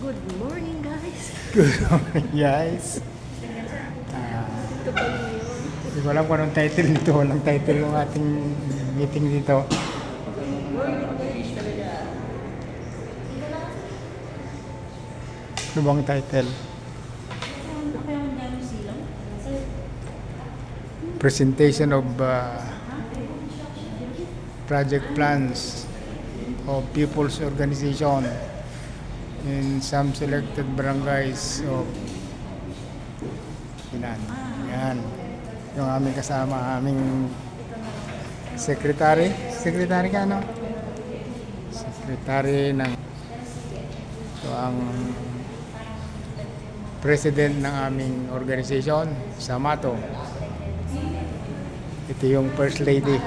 Good morning, guys. Good morning, guys. Ito pa yun. Hindi ko alam kung anong title nito. Walang title ng ating meeting dito. Ano bang title? Presentation of project plans of people's organization in some selected barangays of Pinan. Yan. Yung aming kasama, aming secretary. Secretary ka, no? Secretary ng so, ang president ng aming organization, Samato. Ito yung first lady.